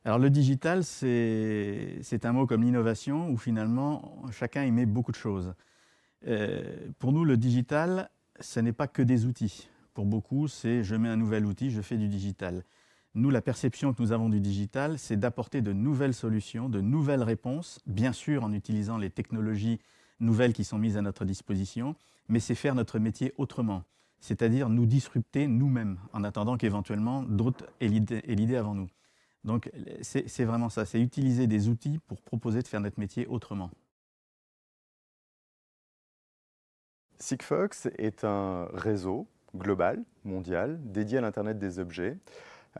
Alors le digital, c'est un mot comme l'innovation où finalement chacun y met beaucoup de choses. Pour nous, le digital, ce n'est pas que des outils. Pour beaucoup, c'est je mets un nouvel outil, je fais du digital. Nous, la perception que nous avons du digital, c'est d'apporter de nouvelles solutions, de nouvelles réponses, bien sûr en utilisant les technologies nouvelles qui sont mises à notre disposition, mais c'est faire notre métier autrement, c'est-à-dire nous disrupter nous-mêmes, en attendant qu'éventuellement d'autres aient l'idée avant nous. Donc c'est vraiment ça, c'est utiliser des outils pour proposer de faire notre métier autrement. Sigfox est un réseau global, mondial, dédié à l'Internet des objets,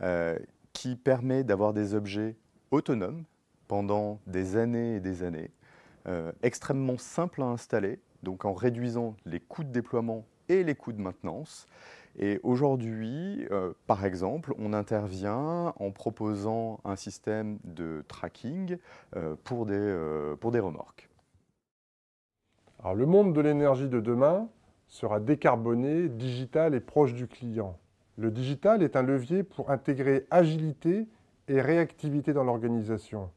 euh, qui permet d'avoir des objets autonomes pendant des années et des années, extrêmement simples à installer, donc en réduisant les coûts de déploiement et les coûts de maintenance. Et aujourd'hui, par exemple, on intervient en proposant un système de tracking pour des remorques. Alors, le monde de l'énergie de demain sera décarboné, digital et proche du client. Le digital est un levier pour intégrer agilité et réactivité dans l'organisation.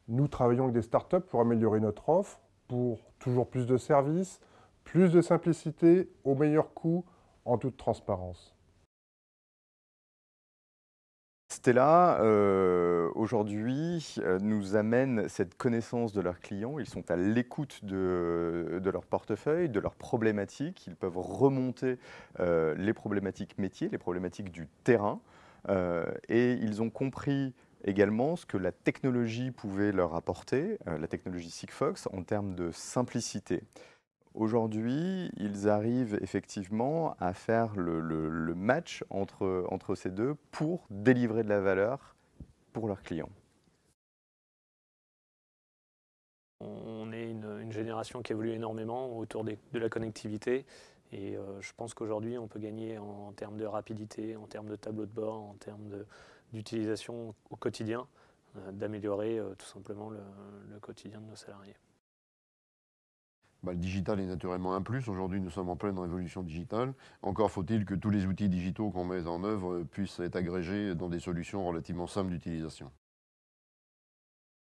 Nous travaillons avec des startups pour améliorer notre offre, pour toujours plus de services, plus de simplicité, au meilleur coût, en toute transparence. Stella, aujourd'hui, nous amène cette connaissance de leurs clients. Ils sont à l'écoute de leur portefeuille, de leurs problématiques. Ils peuvent remonter les problématiques métiers, les problématiques du terrain. Et ils ont compris également ce que la technologie pouvait leur apporter, la technologie Sigfox, en termes de simplicité. Aujourd'hui, ils arrivent effectivement à faire le match entre ces deux pour délivrer de la valeur pour leurs clients. On est une génération qui évolue énormément autour de la connectivité et je pense qu'aujourd'hui on peut gagner en termes de rapidité, en termes de tableau de bord, en termes d'utilisation au quotidien, d'améliorer tout simplement le quotidien de nos salariés. Le digital est naturellement un plus. Aujourd'hui, nous sommes en pleine révolution digitale. Encore faut-il que tous les outils digitaux qu'on met en œuvre puissent être agrégés dans des solutions relativement simples d'utilisation.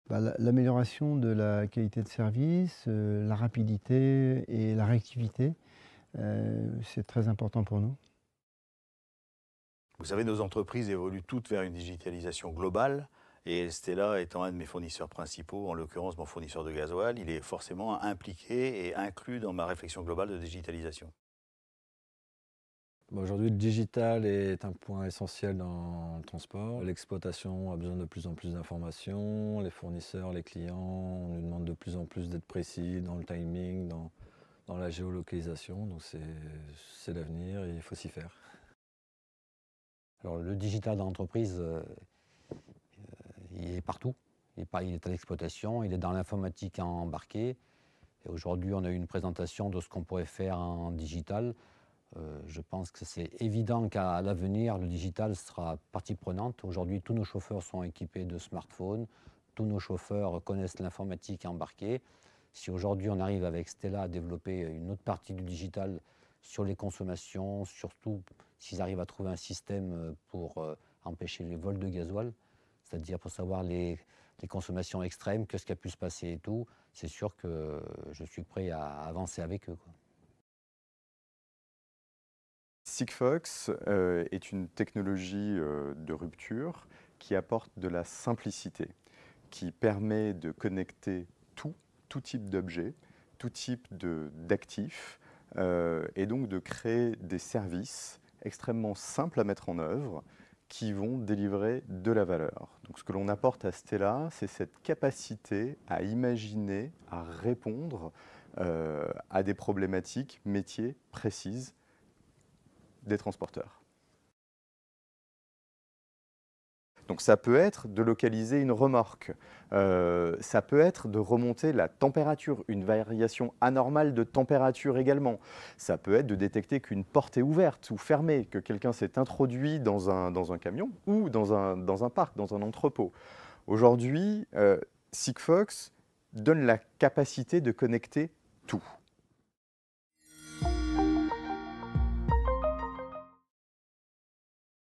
L'amélioration de la qualité de service, la rapidité et la réactivité, c'est très important pour nous. Vous savez, nos entreprises évoluent toutes vers une digitalisation globale. Et Stella étant un de mes fournisseurs principaux, en l'occurrence mon fournisseur de gasoil, il est forcément impliqué et inclus dans ma réflexion globale de digitalisation. Aujourd'hui, le digital est un point essentiel dans le transport. L'exploitation a besoin de plus en plus d'informations. Les fournisseurs, les clients, on nous demande de plus en plus d'être précis dans le timing, dans la géolocalisation. Donc c'est l'avenir et il faut s'y faire. Alors, le digital dans l'entreprise, il est partout. Il est à l'exploitation, il est dans l'informatique embarquée. Et aujourd'hui, on a eu une présentation de ce qu'on pourrait faire en digital. Je pense que c'est évident qu'à l'avenir, le digital sera partie prenante. Aujourd'hui, tous nos chauffeurs sont équipés de smartphones, tous nos chauffeurs connaissent l'informatique embarquée. Si aujourd'hui on arrive avec Stella à développer une autre partie du digital sur les consommations, surtout s'ils arrivent à trouver un système pour empêcher les vols de gasoil, c'est-à-dire pour savoir les consommations extrêmes, que ce qui a pu se passer et tout, c'est sûr que je suis prêt à avancer avec eux, quoi. Sigfox est une technologie de rupture qui apporte de la simplicité, qui permet de connecter tout type d'objets, tout type d'actifs, et donc de créer des services extrêmement simples à mettre en œuvre qui vont délivrer de la valeur. Donc ce que l'on apporte à Stella, c'est cette capacité à imaginer, à répondre à des problématiques métiers précises des transporteurs. Donc ça peut être de localiser une remorque, ça peut être de remonter la température, une variation anormale de température également. Ça peut être de détecter qu'une porte est ouverte ou fermée, que quelqu'un s'est introduit dans un camion ou dans un parc, dans un entrepôt. Aujourd'hui, Sigfox donne la capacité de connecter tout.